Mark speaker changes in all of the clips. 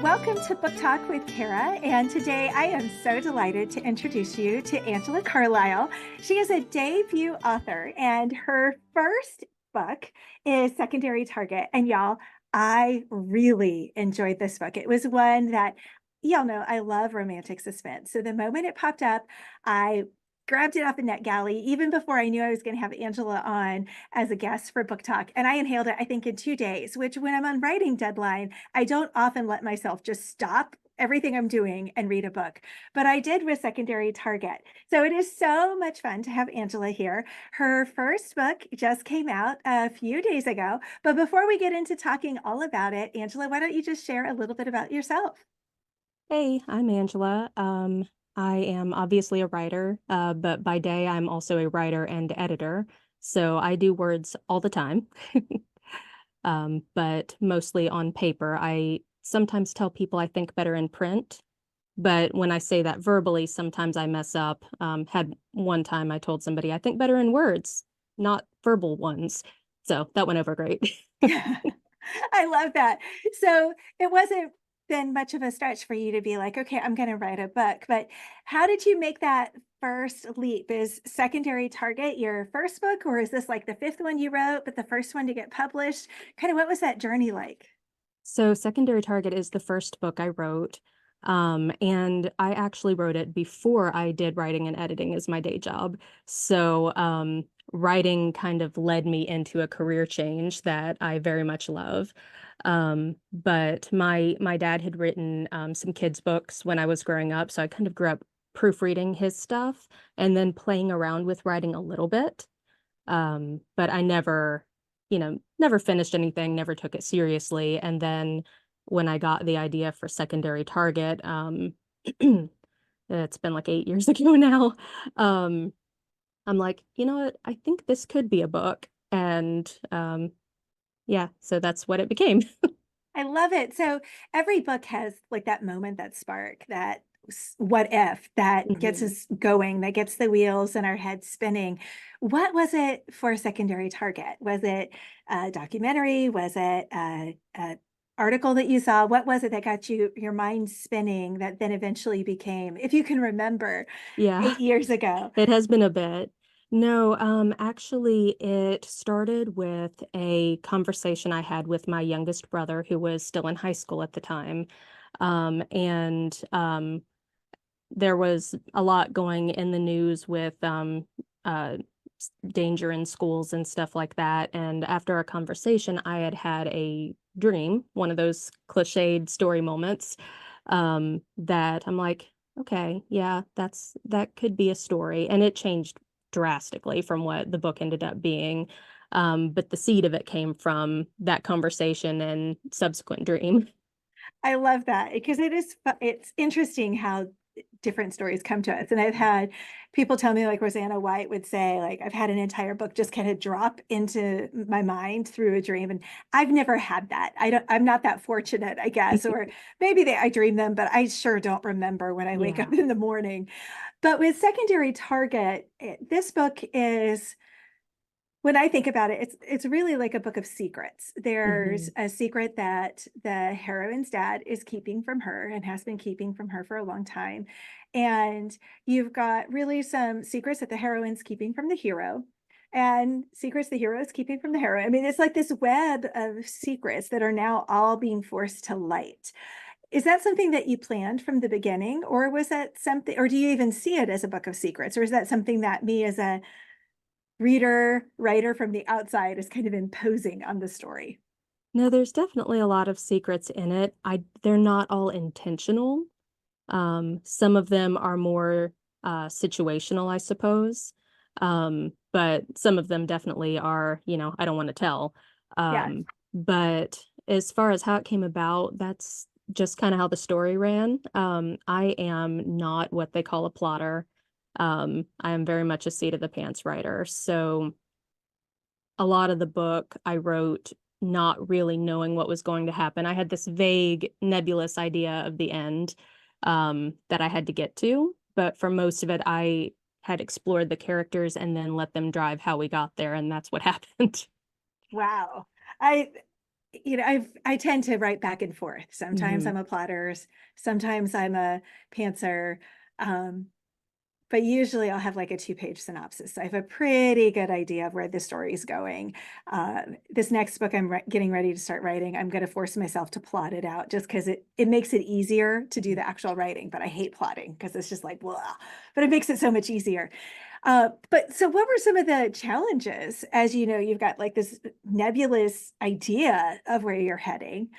Speaker 1: Welcome to Book Talk with Kara, and today I am so delighted to introduce you to Angela Carlisle. She is a debut author, and her first book is Secondary Target. And y'all, I really enjoyed this book. It was one that y'all know I love romantic suspense. So the moment it popped up, I grabbed it off the NetGalley even before I knew I was going to have Angela on as a guest for Book Talk. And I inhaled it, I think, in 2 days, which when I'm on writing deadline, I don't often let myself just stop everything I'm doing and read a book, but I did with Secondary Target. So it is so much fun to have Angela here. Her first book just came out a few days ago, but before we get into talking all about it, Angela, why don't you just share a little bit about yourself?
Speaker 2: Hey, I'm Angela. I am obviously a writer, but by day I'm also a writer and editor. So I do words all the time, but mostly on paper. I sometimes tell people I think better in print, but when I say that verbally, sometimes I mess up. Had one time I told somebody I think better in words, not verbal ones. So that went over great.
Speaker 1: I love that. So it wasn't been much of a stretch for you to be like, okay, I'm going to write a book. But how did you make that first leap? Is Secondary Target your first book, or is this like the fifth one you wrote, but the first one to get published? Kind of what was that journey like?
Speaker 2: So Secondary Target is the first book I wrote. And I actually wrote it before I did writing and editing as my day job. So writing kind of led me into a career change that I very much love. But my dad had written some kids' books when I was growing up, so I kind of grew up proofreading his stuff and then playing around with writing a little bit. But I never finished anything, never took it seriously. And then when I got the idea for Secondary Target, it's been like 8 years ago now. Um, I'm like, you know what? I think this could be a book. And yeah, so that's what it became.
Speaker 1: I love it. So every book has like that moment, that spark, that what if that gets
Speaker 2: Mhm.
Speaker 1: us going, that gets the wheels in our head spinning. What was it for Secondary Target? Was it a documentary? Was it a article that you saw? What was it that got your mind spinning that then eventually became, if you can remember,
Speaker 2: Yeah,
Speaker 1: 8 years ago?
Speaker 2: it has been a bit. No, actually, it started with a conversation I had with my youngest brother, who was still in high school at the time. And there was a lot going in the news with uh, danger in schools and stuff like that. And after our conversation, I had had a dream, one of those cliched story moments, that I'm like, okay, yeah, that could be a story. And it changed drastically from what the book ended up being. But the seed of it came from that conversation and subsequent dream.
Speaker 1: I love that because it's interesting how different stories come to us. And I've had people tell me, like Rosanna White would say, like, I've had an entire book just kind of drop into my mind through a dream. And I've never had that. I'm not that fortunate, I guess, or maybe I dream them, but I sure don't remember when I wake
Speaker 2: Yeah.
Speaker 1: up in the morning. But with Secondary Target, this book is, when I think about it, it's really like a book of secrets. There's
Speaker 2: Hmm.
Speaker 1: a secret that the heroine's dad is keeping from her and has been keeping from her for a long time. And you've got really some secrets that the heroine's keeping from the hero and secrets the hero is keeping from the hero. I mean, it's like this web of secrets that are now all being forced to light. Is that something that you planned from the beginning, or was that something, or do you even see it as a book of secrets, or is that something that me as a reader, writer from the outside is kind of imposing on the story?
Speaker 2: No, there's definitely a lot of secrets in it. They're not all intentional. Some of them are more situational, I suppose. But some of them definitely are, I don't want to tell.
Speaker 1: Yes.
Speaker 2: But as far as how it came about, that's just kind of how the story ran. I am not what they call a plotter. I am very much a seat of the pants writer. So a lot of the book I wrote not really knowing what was going to happen. I had this vague, nebulous idea of the end that I had to get to, but for most of it, I had explored the characters and then let them drive how we got there, and that's what happened.
Speaker 1: Wow. I I tend to write back and forth. Sometimes
Speaker 2: Hmm.
Speaker 1: I'm a plotter, sometimes I'm a pantser. Um, but usually I'll have like a two-page synopsis. So I have a pretty good idea of where the story is going. This next book I'm getting ready to start writing, I'm going to force myself to plot it out just because it makes it easier to do the actual writing. But I hate plotting because it's just like, blah, but it makes it so much easier. But so what were some of the challenges as you've got like this nebulous idea of where you're heading?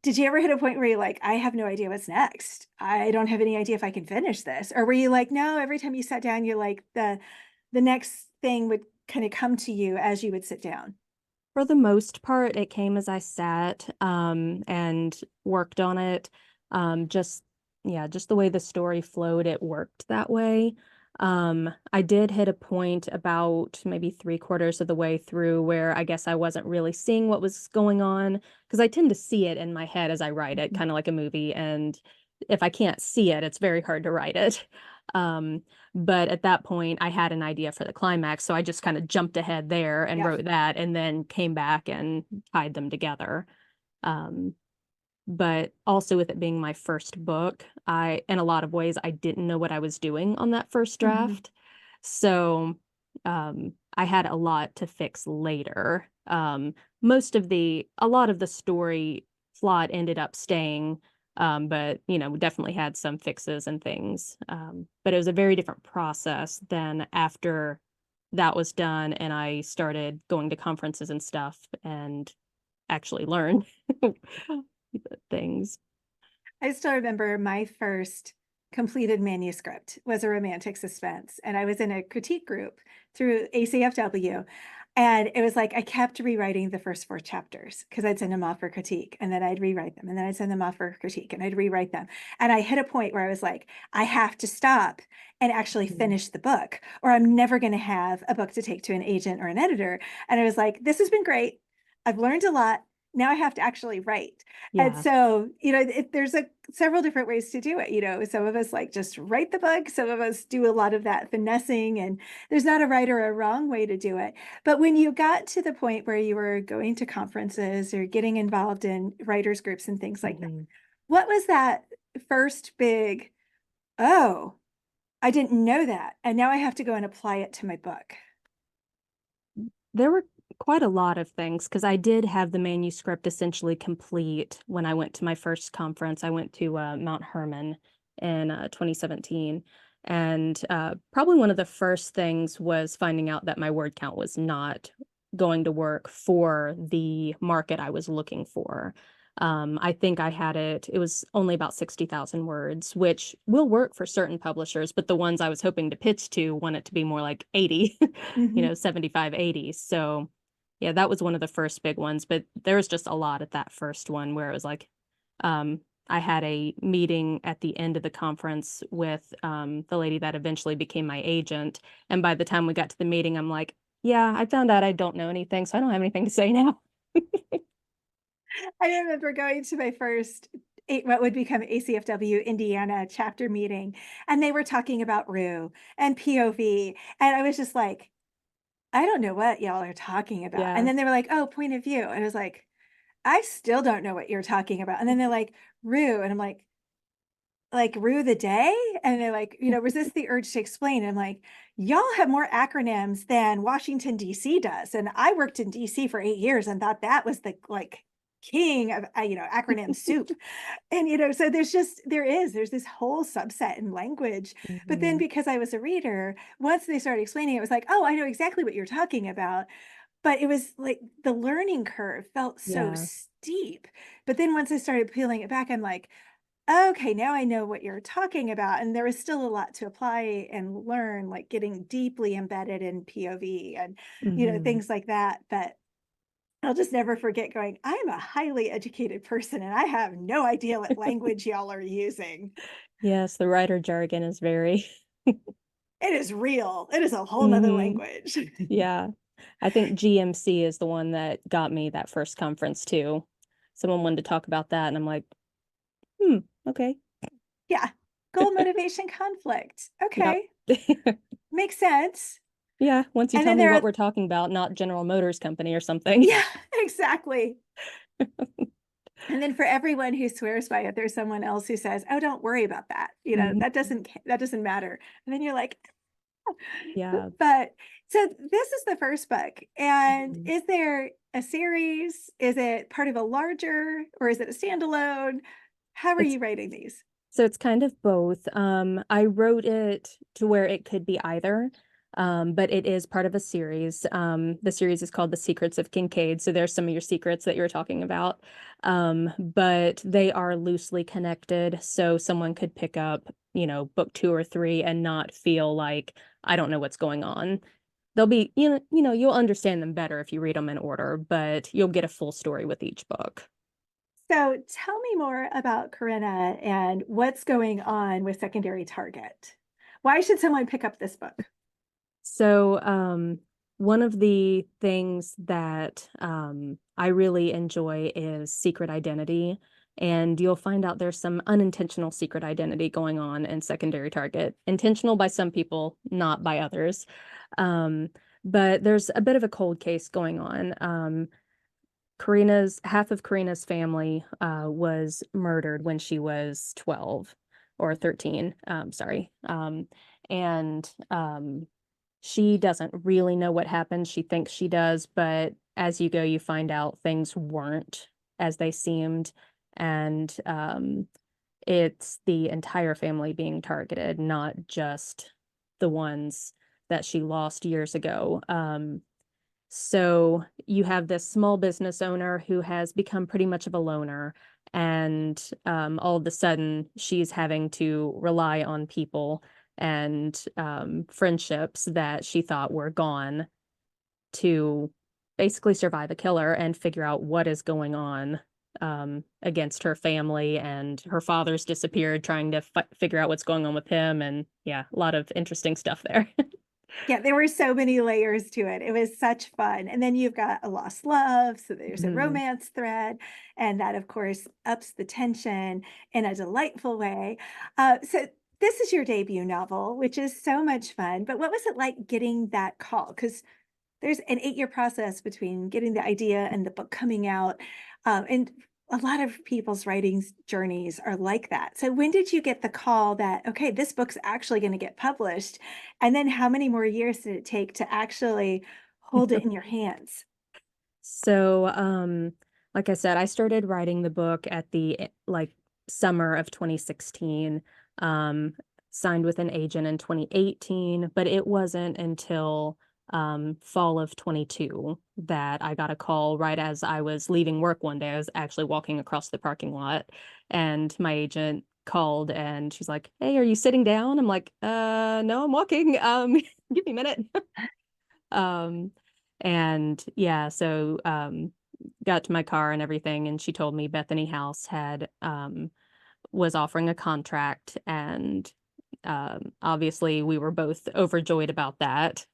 Speaker 1: Did you ever hit a point where you're like, I have no idea what's next? I don't have any idea if I can finish this. Or were you like, no, every time you sat down, you're like the next thing would kind of come to you as you would sit down?
Speaker 2: For the most part, it came as I sat and worked on it. Just yeah, just the way the story flowed, it worked that way. I did hit a point about maybe three-quarters of the way through where I guess I wasn't really seeing what was going on because I tend to see it in my head as I write it,
Speaker 1: Mhm.
Speaker 2: kind of like a movie. And if I can't see it, it's very hard to write it. Um, but at that point, I had an idea for the climax, so I just kind of jumped ahead there and
Speaker 1: Yeah.
Speaker 2: wrote that, and then came back and tied them together. Um, but also with it being my first book, in a lot of ways, I didn't know what I was doing on that first
Speaker 1: Mhm.
Speaker 2: draft. So, I had a lot to fix later. A lot of the story plot ended up staying, but, definitely had some fixes and things. But it was a very different process than after that was done and I started going to conferences and stuff and actually learned things.
Speaker 1: I still remember my first completed manuscript was a romantic suspense, and I was in a critique group through ACFW. And it was like I kept rewriting the first four chapters because I'd send them off for critique and then I'd rewrite them and then I'd send them off for critique and I'd rewrite them. And I hit a point where I was like, I have to stop and actually
Speaker 2: Mhm.
Speaker 1: finish the book, or I'm never going to have a book to take to an agent or an editor. And I was like, this has been great. I've learned a lot. Now I have to actually write. And
Speaker 2: Yeah.
Speaker 1: so, there's several different ways to do it. Some of us like just write the book. Some of us do a lot of that finessing, and there's not a right or a wrong way to do it. But when you got to the point where you were going to conferences or getting involved in writers groups and things like that,
Speaker 2: Mhm.
Speaker 1: what was that first big, oh, I didn't know that. And now I have to go and apply it to my book.
Speaker 2: There were quite a lot of things because I did have the manuscript essentially complete when I went to my first conference. I went to Mount Herman in 2017. And probably one of the first things was finding out that my word count was not going to work for the market I was looking for. I think it was only about 60,000 words, which will work for certain publishers, but the ones I was hoping to pitch to want it to be more like 80.
Speaker 1: Mhm.
Speaker 2: 75, 80. So yeah, that was one of the first big ones, but there was just a lot at that first one where it was like, um, I had a meeting at the end of the conference with the lady that eventually became my agent. And by the time we got to the meeting, I'm like, yeah, I found out I don't know anything, so I don't have anything to say now.
Speaker 1: I remember going to my first what would become ACFW Indiana chapter meeting, and they were talking about Rue and POV, and I was just like, I don't know what y'all are talking about. And
Speaker 2: Yeah.
Speaker 1: then they were like, oh, point of view. And I was like, I still don't know what you're talking about. And then they're like, Rue, and I'm like Rue the day? And they're like, resist the urge to explain. And I'm like, y'all have more acronyms than Washington, D.C. does. And I worked in D.C. for 8 years and thought that was the like king of, acronym soup. And, so there's this whole subset in language. But then
Speaker 2: Mhm.
Speaker 1: because I was a reader, once they started explaining it, was like, oh, I know exactly what you're talking about. But it was like the learning curve felt so
Speaker 2: Yeah.
Speaker 1: steep. But then once I started peeling it back, I'm like, okay, now I know what you're talking about. And there was still a lot to apply and learn, like getting deeply embedded in POV and,
Speaker 2: Mhm.
Speaker 1: things like that. But I'll just never forget going, I'm a highly educated person and I have no idea what language y'all are using.
Speaker 2: Yes, the writer jargon is very.
Speaker 1: It is real. It is a whole nother
Speaker 2: Mhm.
Speaker 1: language.
Speaker 2: Yeah. I think GMC is the one that got me that first conference too. Someone wanted to talk about that, and I'm like, "Hmm, okay."
Speaker 1: Yeah. Goal motivation conflict.
Speaker 2: Yep.
Speaker 1: Okay. Makes sense.
Speaker 2: Yeah, once you
Speaker 1: And
Speaker 2: tell
Speaker 1: then
Speaker 2: me
Speaker 1: there
Speaker 2: what
Speaker 1: are,
Speaker 2: we're talking about, not General Motors Company or something.
Speaker 1: yeah, exactly. And then for everyone who swears by it, there's someone else who says, "Oh, don't worry about that.
Speaker 2: Mhm.
Speaker 1: That doesn't matter." And then you're like,
Speaker 2: Yeah.
Speaker 1: but so this is the first book. And
Speaker 2: Mhm.
Speaker 1: is there a series? Is it part of a larger, or is it a standalone? How are
Speaker 2: It's
Speaker 1: you writing these?
Speaker 2: So it's kind of both. I wrote it to where it could be either, but it is part of a series. The series is called The Secrets of Kincaid. So there's some of your secrets that you were talking about. But they are loosely connected. So someone could pick up, book two or three and not feel like I don't know what's going on. They'll be, you'll understand them better if you read them in order, but you'll get a full story with each book.
Speaker 1: So tell me more about Corinna and what's going on with Secondary Target. Why should someone pick up this book?
Speaker 2: So, one of the things that I really enjoy is secret identity. And you'll find out there's some unintentional secret identity going on in Secondary Target. Intentional by some people, not by others. Um, but there's a bit of a cold case going on. Half of Karina's family was murdered when she was 12 or 13. Sorry. And she doesn't really know what happened. She thinks she does, but as you go, you find out things weren't as they seemed. And it's the entire family being targeted, not just the ones that she lost years ago. So you have this small business owner who has become pretty much of a loner, and all of a sudden she's having to rely on people and friendships that she thought were gone to basically survive a killer and figure out what is going on against her family. And her father's disappeared, trying to figure out what's going on with him. And yeah, a lot of interesting stuff there.
Speaker 1: Yeah, there were so many layers to it. It was such fun. And then you've got a lost love. So there's a
Speaker 2: Mhm.
Speaker 1: romance thread. And that, of course, ups the tension in a delightful way. So this is your debut novel, which is so much fun. But what was it like getting that call? Because there's an 8-year process between getting the idea and the book coming out. And a lot of people's writing journeys are like that. So when did you get the call that, okay, this book's actually going to get published? And then how many more years did it take to actually hold it in your hands?
Speaker 2: So, like I said, I started writing the book at the summer of 2016. Um, Signed with an agent in 2018, but it wasn't until fall of 22 that I got a call right as I was leaving work one day. I was actually walking across the parking lot, and my agent called and she's like, "Hey, are you sitting down?" I'm like, no, I'm walking. Give me a minute." Um, and yeah, so got to my car and everything, and she told me Bethany House had was offering a contract, and obviously we were both overjoyed about that.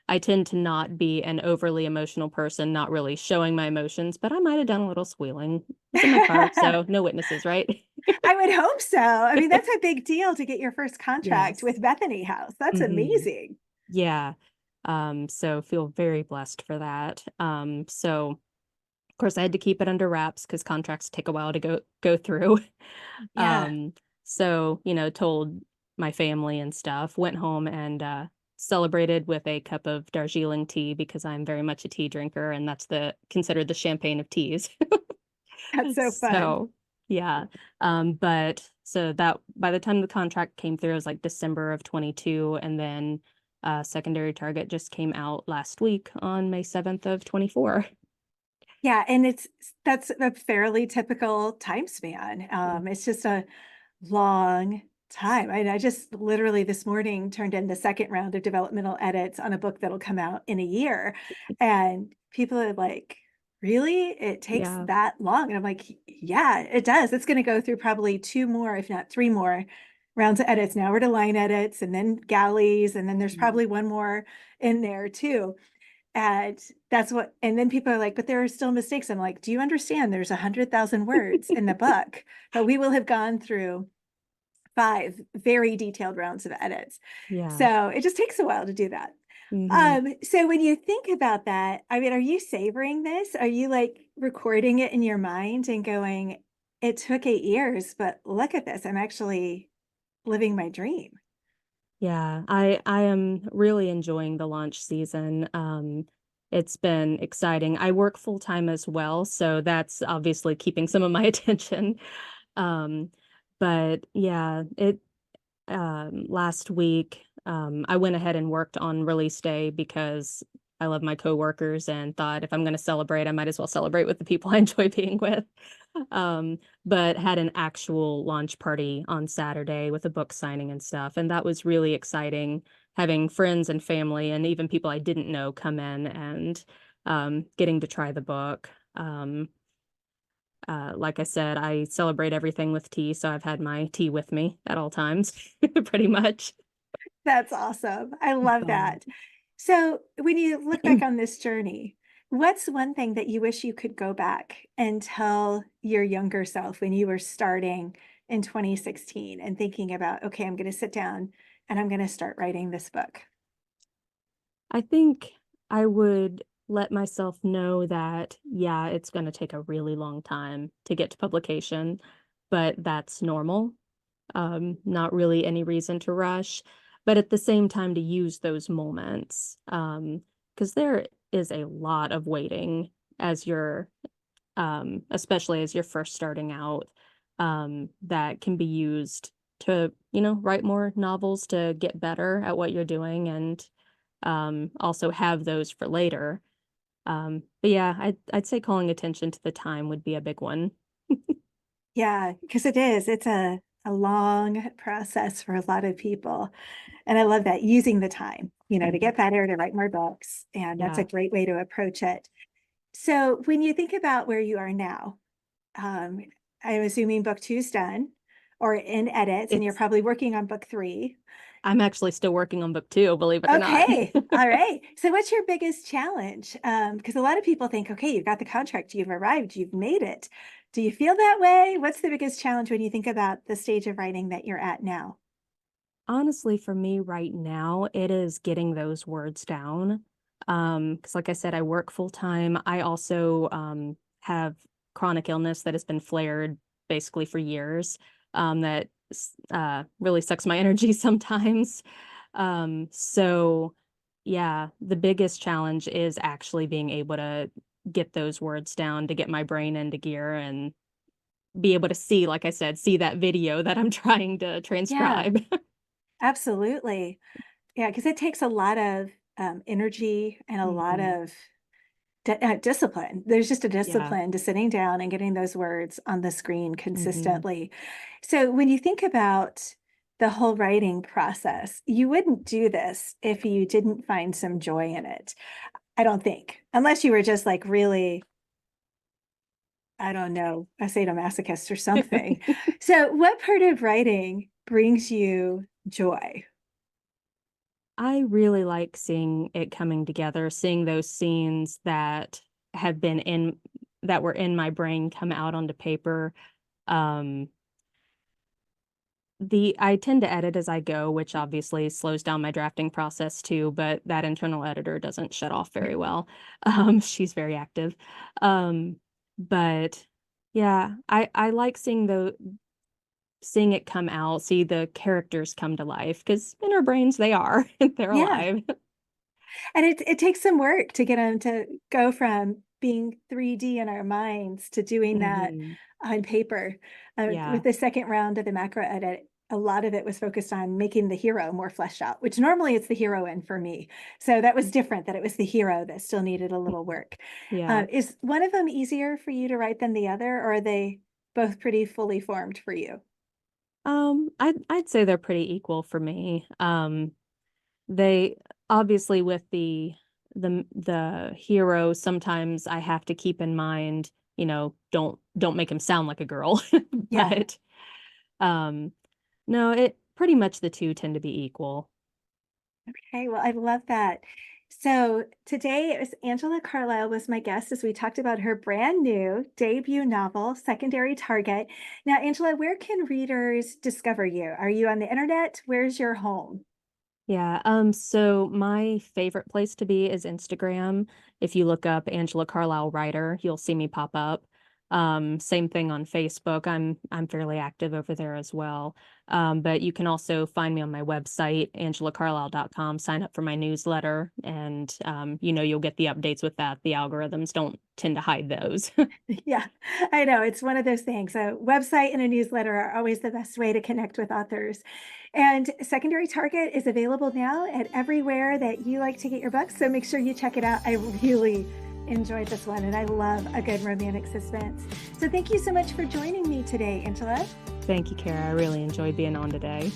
Speaker 2: I tend to not be an overly emotional person, not really showing my emotions, but I might have done a little squealing. It was in my car, so no witnesses, right?
Speaker 1: I would hope so. I mean, that's a big deal to get your first contract
Speaker 2: Yes.
Speaker 1: with Bethany House. That's
Speaker 2: Hmm.
Speaker 1: amazing.
Speaker 2: Yeah. So feel very blessed for that. So of course I had to keep it under wraps because contracts take a while to go through.
Speaker 1: Yeah.
Speaker 2: So, told my family and stuff, went home and celebrated with a cup of Darjeeling tea because I'm very much a tea drinker, and that's the considered the champagne of teas.
Speaker 1: That's so fun.
Speaker 2: So, yeah. But so that by the time the contract came through, it was like December of 22, and then Secondary Target just came out last week on May 7th of 24.
Speaker 1: Yeah, and that's a fairly typical time span. It's just a long time. I just literally this morning turned in the second round of developmental edits on a book that'll come out in a year. And people are like, really? It takes
Speaker 2: Yeah.
Speaker 1: that long? And I'm like, yeah, it does. It's going to go through probably two more, if not three more rounds of edits. Now we're to line edits and then galleys, and then there's
Speaker 2: Mhm.
Speaker 1: probably one more in there too. And that's what, and then people are like, but there are still mistakes. I'm like, do you understand? There's 100,000 words in the book, but we will have gone through 5 very detailed rounds of edits.
Speaker 2: Yeah.
Speaker 1: So it just takes a while to do that.
Speaker 2: Mhm.
Speaker 1: So when you think about that, I mean, are you savoring this? Are you like recording it in your mind and going, it took 8 years, but look at this. I'm actually living my dream.
Speaker 2: Yeah, I am really enjoying the launch season. It's been exciting. I work full time as well, so that's obviously keeping some of my attention. Um, but yeah, it last week, I went ahead and worked on release day because I love my coworkers and thought if I'm going to celebrate, I might as well celebrate with the people I enjoy being with. But had an actual launch party on Saturday with a book signing and stuff, and that was really exciting. Having friends and family and even people I didn't know come in and getting to try the book. Like I said, I celebrate everything with tea, so I've had my tea with me at all times, pretty much.
Speaker 1: That's awesome. I love
Speaker 2: But
Speaker 1: that. So when you look back on this journey, what's one thing that you wish you could go back and tell your younger self when you were starting in 2016 and thinking about, okay, I'm going to sit down and I'm going to start writing this book?
Speaker 2: I think I would let myself know that, yeah, it's gonna take a really long time to get to publication, but that's normal. Not really any reason to rush, but at the same time to use those moments, because there is a lot of waiting as you're especially as you're first starting out, that can be used to, write more novels to get better at what you're doing and also have those for later. But yeah, I'd say calling attention to the time would be a big one.
Speaker 1: Yeah, because it is. It's a long process for a lot of people. And I love that using the time, to
Speaker 2: Mhm.
Speaker 1: get better, to write more books. And that's a
Speaker 2: Yeah,
Speaker 1: great way to approach it. So when you think about where you are now, um, I'm assuming book two's done or in edits, and you're
Speaker 2: it's
Speaker 1: probably working on book three.
Speaker 2: I'm actually still working on book 2, believe it or not.
Speaker 1: Okay. All right. So what's your biggest challenge? Because a lot of people think, okay, you've got the contract, you've arrived, you've made it. Do you feel that way? What's the biggest challenge when you think about the stage of writing that you're at now?
Speaker 2: Honestly, for me right now, it is getting those words down. Because like I said, I work full time. I also have chronic illness that has been flared basically for years. That really sucks my energy sometimes. So yeah, the biggest challenge is actually being able to get those words down to get my brain into gear and be able to see, like I said, see that video that I'm trying to
Speaker 1: Yeah,
Speaker 2: transcribe.
Speaker 1: absolutely. Yeah, because it takes a lot of energy and a lot
Speaker 2: Mhm.
Speaker 1: of discipline. There's just a
Speaker 2: Yeah.
Speaker 1: discipline to sitting down and getting those words on the screen
Speaker 2: Mhm.
Speaker 1: consistently. So when you think about the whole writing process, you wouldn't do this if you didn't find some joy in it. I don't think, unless you were just like really, I don't know, a sadomasochist or something. So what part of writing brings you joy?
Speaker 2: I really like seeing it coming together, seeing those scenes have been in that were in my brain come out onto paper. Um, I tend to edit as I go, which obviously slows down my drafting process too, but that internal editor doesn't shut off very well. She's very active. Um, but yeah, I like seeing it come out, see the characters come to life because in our brains they are, they're
Speaker 1: Yeah.
Speaker 2: alive.
Speaker 1: And it takes some work to get them to go from being 3D in our minds to doing that
Speaker 2: Mhm.
Speaker 1: on paper.
Speaker 2: Yeah.
Speaker 1: With the second round of the macro edit, a lot of it was focused on making the hero more fleshed out, which normally it's the heroine for me. So that was different, that it was the hero that still needed a little work.
Speaker 2: Yeah.
Speaker 1: Is one of them easier for you to write than the other, or are they both pretty fully formed for you?
Speaker 2: I'd say they're pretty equal for me. They obviously with the hero, sometimes I have to keep in mind, don't make him sound like a girl.
Speaker 1: Yeah.
Speaker 2: But um no, it pretty much the two tend to be equal.
Speaker 1: Okay, well, I love that. So today it was Angela Carlisle was my guest as we talked about her brand new debut novel, Secondary Target. Now, Angela, where can readers discover you? Are you on the internet? Where's your home?
Speaker 2: Yeah, so my favorite place to be is Instagram. If you look up Angela Carlisle writer, you'll see me pop up. Same thing on Facebook. I'm fairly active over there as well. But you can also find me on my website, angelacarlisle.com, sign up for my newsletter, and you'll get the updates with that. The algorithms don't tend to hide those.
Speaker 1: Yeah, I know. It's one of those things. A website and a newsletter are always the best way to connect with authors. And Secondary Target is available now at everywhere that you like to get your books. So make sure you check it out. I really enjoyed this one, and I love a good romantic suspense. So thank you so much for joining me today, Angela.
Speaker 2: Thank you, Kara. I really enjoyed being on today.